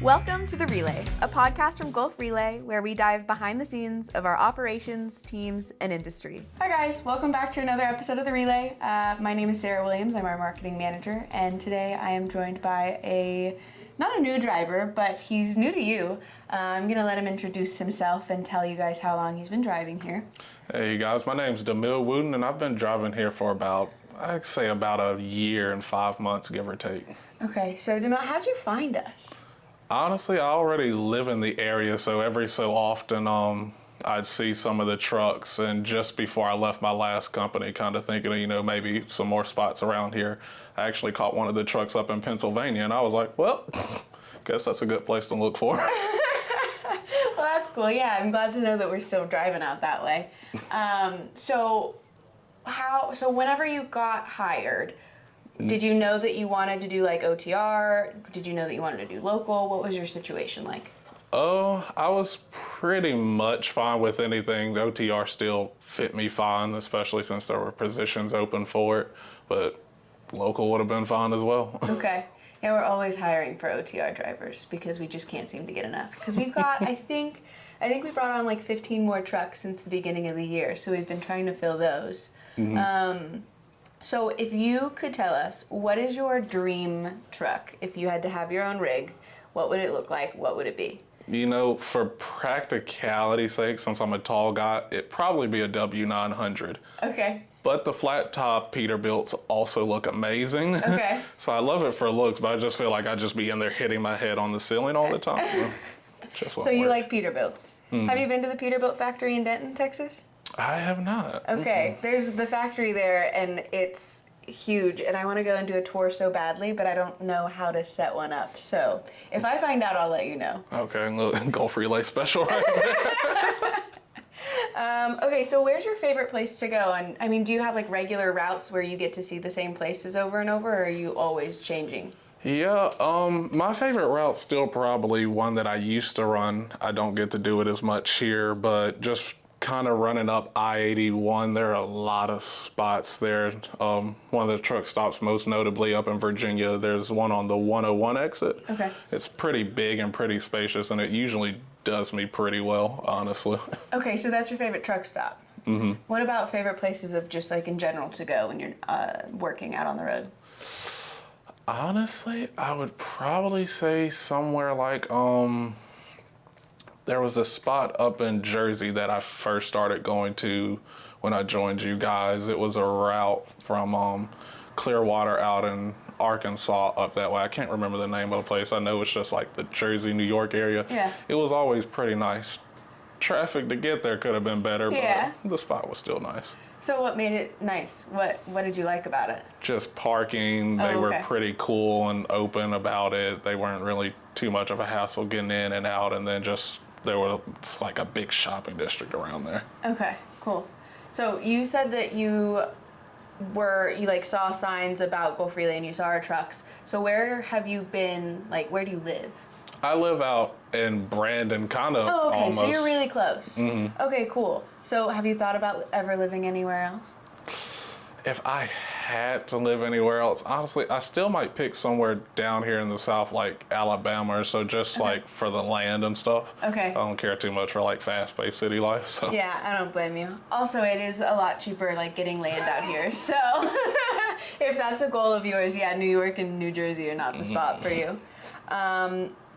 Welcome to The Relay, a podcast from Gulf Relay where we dive behind the scenes of our operations, teams, and industry. Hi guys, welcome back to another episode of The Relay. My name is Sarah Williams, I'm our marketing manager, and today I am joined by not a new driver, but he's new to you. I'm going to let him introduce himself and tell you guys how long he's been driving here. Hey guys, my name's Demille Wooten, and I've been driving here for about a year and 5 months, give or take. Okay, so Demille, how'd you find us? Honestly, I already live in the area, so every so often I'd see some of the trucks, and just before I left my last company, kind of thinking, maybe some more spots around here, I actually caught one of the trucks up in Pennsylvania, and I was like, well, guess that's a good place to look for. Well, that's cool. Yeah, I'm glad to know that we're still driving out that way. So whenever you got hired, did you know that you wanted to do like OTR? Did you know that you wanted to do local? What was your situation like? Oh, I was pretty much fine with anything. The OTR still fit me fine, especially since there were positions open for it, but local would have been fine as well. Okay. Yeah, we're always hiring for OTR drivers because we just can't seem to get enough. Because we've got, I think we brought on like 15 more trucks since the beginning of the year, so we've been trying to fill those. Mm-hmm. So if you could tell us, what is your dream truck? If you had to have your own rig, what would it look like? What would it be? For practicality's sake, since I'm a tall guy, it'd probably be a W900. Okay. But the flat top Peterbilts also look amazing. Okay. So I love it for looks, but I just feel like I'd just be in there hitting my head on the ceiling all the time. So you like Peterbilts. Mm-hmm. Have you been to the Peterbilt factory in Denton, Texas? I have not. Okay, there's the factory there, and it's huge, and I want to go and do a tour so badly, but I don't know how to set one up. So if I find out, I'll let you know. Okay, Gulf Relay special right there. Okay, so where's your favorite place to go? And I mean, do you have like regular routes where you get to see the same places over and over, or are you always changing? Yeah, my favorite route's still probably one that I used to run. I don't get to do it as much here, but just kind of running up I-81, there are a lot of spots there. One of the truck stops most notably up in Virginia, there's one on the 101 exit. Okay. It's pretty big and pretty spacious, and it usually does me pretty well, honestly. Okay, so that's your favorite truck stop. Mm-hmm. What about favorite places of just like in general to go when you're working out on the road? Honestly, I would probably say somewhere like, there was a spot up in Jersey that I first started going to when I joined you guys. It was a route from Clearwater out in Arkansas up that way. I can't remember the name of the place. I know it's just like the Jersey, New York area. Yeah. It was always pretty nice. Traffic to get there could have been better, but the spot was still nice. So what made it nice? What did you like about it? Just parking. They were pretty cool and open about it. They weren't really too much of a hassle getting in and out, and then just there was like a big shopping district around there. Okay, cool. So you said that you saw signs about Gulf Relay and you saw our trucks. So where have you been, where do you live? I live out in Brandon, kind of almost. So you're really close. Mm-hmm. Okay, cool. So have you thought about ever living anywhere else? If I had to live anywhere else, honestly, I still might pick somewhere down here in the South, like Alabama or so, just for the land and stuff. Okay. I don't care too much for fast-paced city life. So. Yeah, I don't blame you. Also, it is a lot cheaper getting land out here. So if that's a goal of yours, yeah, New York and New Jersey are not the spot for you.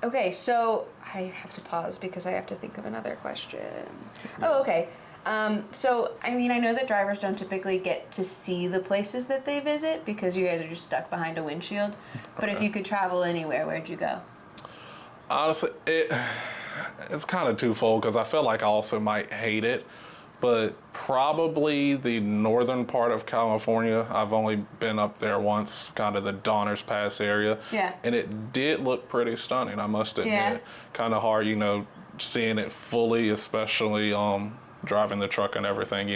Okay, so I have to pause because I have to think of another question. Oh, okay. So, I know that drivers don't typically get to see the places that they visit because you guys are just stuck behind a windshield. But if you could travel anywhere, where'd you go? Honestly, it's kind of twofold because I feel like I also might hate it. But probably the northern part of California, I've only been up there once, kind of the Donner's Pass area. Yeah. And it did look pretty stunning, I must admit. Yeah. Kind of hard, seeing it fully, especially driving the truck and everything,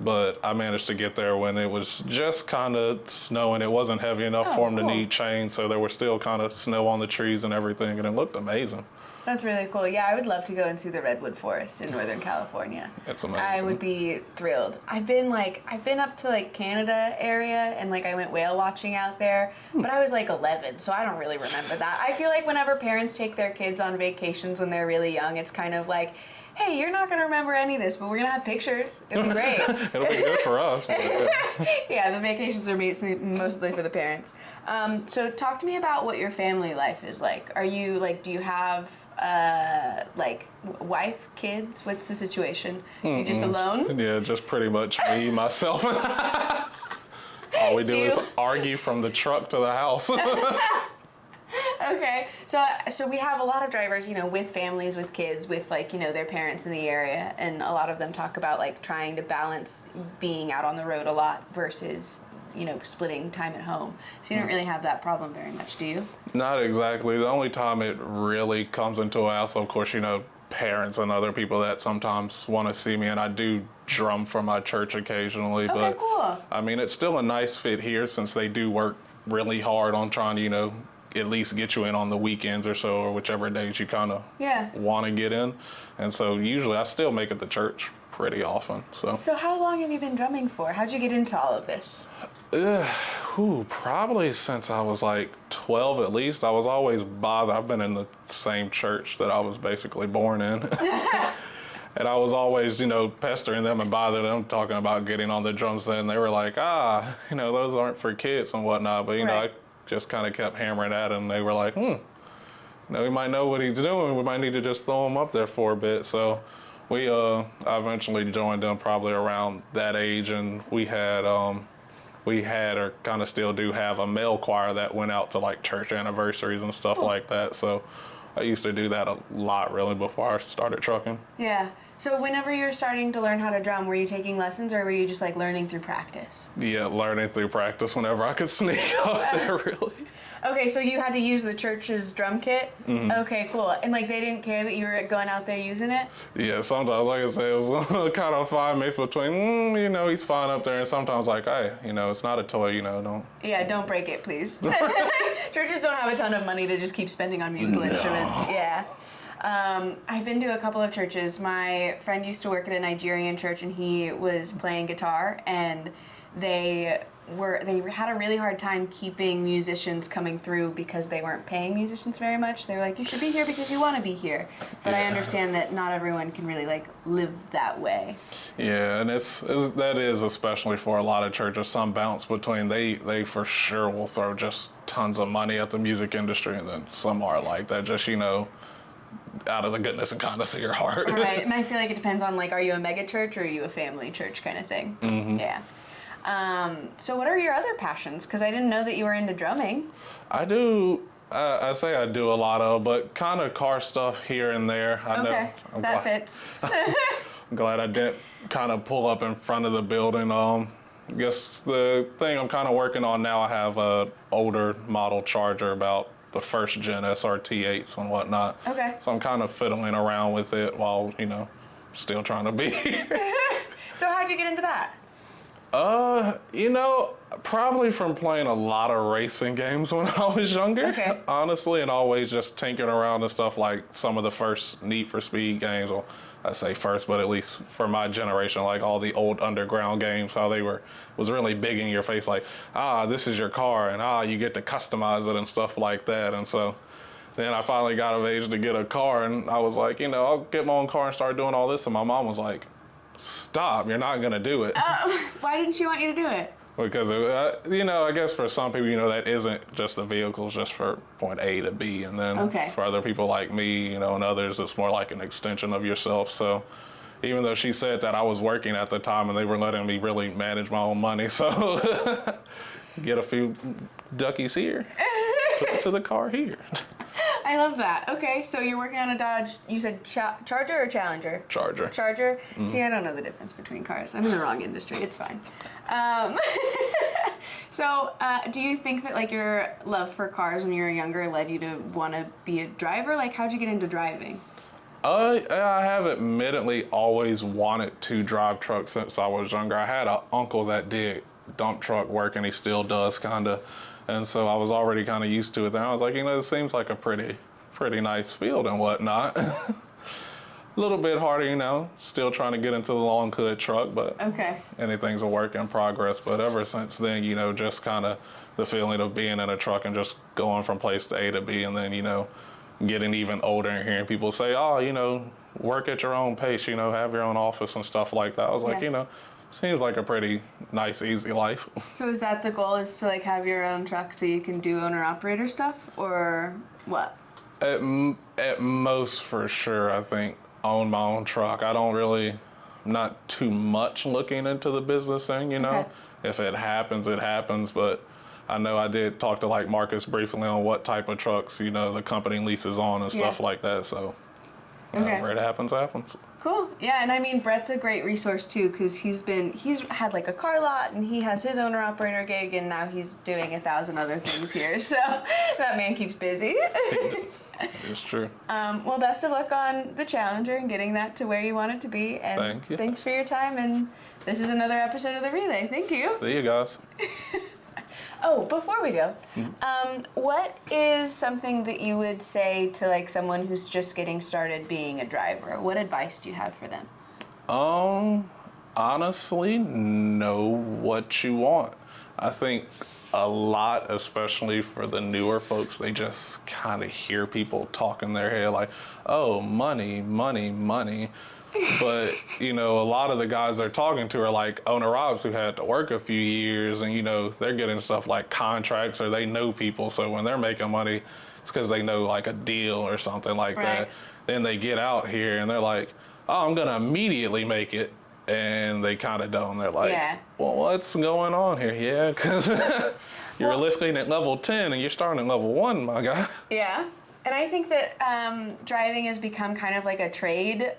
but I managed to get there when it was just kind of snowing. It wasn't heavy enough for them to need chains, so there was still kind of snow on the trees and everything, and it looked amazing. That's really cool. Yeah, I would love to go and see the redwood forest in Northern California. It's amazing. I would be thrilled. I've been up to like Canada area and like I went whale watching out there, but I was like 11, so I don't really remember that. I feel like whenever parents take their kids on vacations when they're really young, it's kind of like, hey, you're not going to remember any of this, but we're going to have pictures. It'll be great. It'll be good for us. Yeah, the vacations are mostly for the parents. So talk to me about what your family life is like. Are you like, do you have wife, kids? What's the situation? You just alone? Yeah, just pretty much me, myself. All we do is argue from the truck to the house. Okay, so we have a lot of drivers, with families, with kids, with their parents in the area, and a lot of them talk about like trying to balance being out on the road a lot versus splitting time at home. So you don't really have that problem very much, do you? Not exactly. The only time it really comes into a house, of course, parents and other people that sometimes want to see me, and I do drum for my church occasionally. Okay, but cool. I mean, it's still a nice fit here since they do work really hard on trying to, at least get you in on the weekends or so, or whichever days you kind of want to get in. And so usually I still make it to church pretty often. So how long have you been drumming for? How'd you get into all of this? Probably since I was like 12 at least. I was always bothered. I've been in the same church that I was basically born in. And I was always, pestering them and bothering them, talking about getting on the drum set. And they were like, those aren't for kids and whatnot. But, I just kind of kept hammering at him. They were like, we might know what he's doing. We might need to just throw him up there for a bit. So I eventually joined them probably around that age. And we had or kind of still do have a male choir that went out to like church anniversaries and stuff like that. So I used to do that a lot really before I started trucking. Yeah. So whenever you were starting to learn how to drum, were you taking lessons or were you just like learning through practice? Yeah, learning through practice whenever I could sneak up there, really. Okay, so you had to use the church's drum kit? Mm-hmm. Okay, cool. And like they didn't care that you were going out there using it? Yeah, sometimes, like I say, it was kind of a fine mix between, he's fine up there, and sometimes like, hey, it's not a toy, don't. Yeah, don't break it, please. Churches don't have a ton of money to just keep spending on musical instruments. Yeah. I've been to a couple of churches. My friend used to work at a Nigerian church and he was playing guitar, and they had a really hard time keeping musicians coming through because they weren't paying musicians very much. They were like, you should be here because you want to be here. But I understand that not everyone can really like live that way. Yeah, and that is especially for a lot of churches. Some bounce between they for sure will throw just tons of money at the music industry, and then some are like that, just out of the goodness and kindness of your heart. Right, and I feel like it depends on like, are you a mega church or are you a family church kind of thing? Mm-hmm. Yeah. So what are your other passions? Because I didn't know that you were into drumming. I do. I say I do a lot of, but kind of car stuff here and there. That fits. I'm glad I didn't kind of pull up in front of the building. I guess the thing I'm kind of working on now, I have a older model Charger, about the first gen SRT8s and whatnot. Okay. So I'm kind of fiddling around with it while, still trying to be. So how'd you get into that? Probably from playing a lot of racing games when I was younger, honestly, and always just tinkering around and stuff like some of the first Need for Speed games. Well, I say first, but at least for my generation, like all the old underground games, how they was really big in your face, like, this is your car, and you get to customize it and stuff like that. And so then I finally got of age to get a car, and I was like, I'll get my own car and start doing all this. And my mom was like, stop, you're not going to do it. Why didn't she want you to do it? Because, I guess for some people, that isn't just the vehicles just for point A to B. And then for other people like me, and others, it's more like an extension of yourself. So even though she said that, I was working at the time and they were letting me really manage my own money. So get a few duckies here, put it to the car here. I love that. Okay, so you're working on a Dodge, you said Charger or Challenger? Charger. Charger? Mm-hmm. See, I don't know the difference between cars. I'm in the wrong industry. It's fine. So, do you think that like your love for cars when you were younger led you to want to be a driver? Like, how'd you get into driving? I have admittedly always wanted to drive trucks since I was younger. I had an uncle that did dump truck work, and he still does kind of. And so I was already kind of used to it. And I was like, it seems like a pretty nice field and whatnot. A little bit harder, still trying to get into the long hood truck, but Okay. anything's a work in progress. But ever since then, just kind of the feeling of being in a truck and just going from place to A to B, and then, getting even older and hearing people say, oh, work at your own pace, have your own office and stuff like that. I was like, seems like a pretty nice, easy life. So is that the goal, is to like have your own truck so you can do owner-operator stuff, or what? At most, for sure, I think, own my own truck. I don't really, not too much looking into the business thing, Okay. If it happens, it happens, but I know I did talk to like Marcus briefly on what type of trucks, the company leases on and stuff like that, so whenever it happens, happens. Cool. Yeah, and I mean, Brett's a great resource too, because he's had like a car lot, and he has his owner-operator gig, and now he's doing 1,000 other things here, so that man keeps busy. It's true. Well, best of luck on the Challenger and getting that to where you want it to be, and Thank you. Thanks for your time, and this is another episode of The Relay. Thank you. See you guys. Oh, before we go, what is something that you would say to like someone who's just getting started being a driver? What advice do you have for them? Honestly, know what you want. I think a lot, especially for the newer folks, they just kind of hear people talk in their head like, oh, money, money, money. But, a lot of the guys they're talking to are like owner-ops who had to work a few years, and, they're getting stuff like contracts, or they know people. So when they're making money, it's because they know like a deal or something like that. Then they get out here and they're like, oh, I'm going to immediately make it. And they kind of don't. They're like, well, what's going on here? Yeah, because you're lifting at level 10 and you're starting at level 1, my guy. Yeah. And I think that driving has become kind of like a trade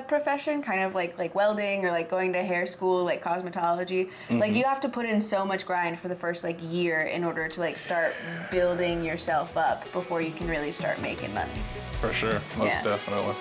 profession, kind of like welding or like going to hair school, like cosmetology. Like you have to put in so much grind for the first like year in order to like start building yourself up before you can really start making money. For sure, most definitely.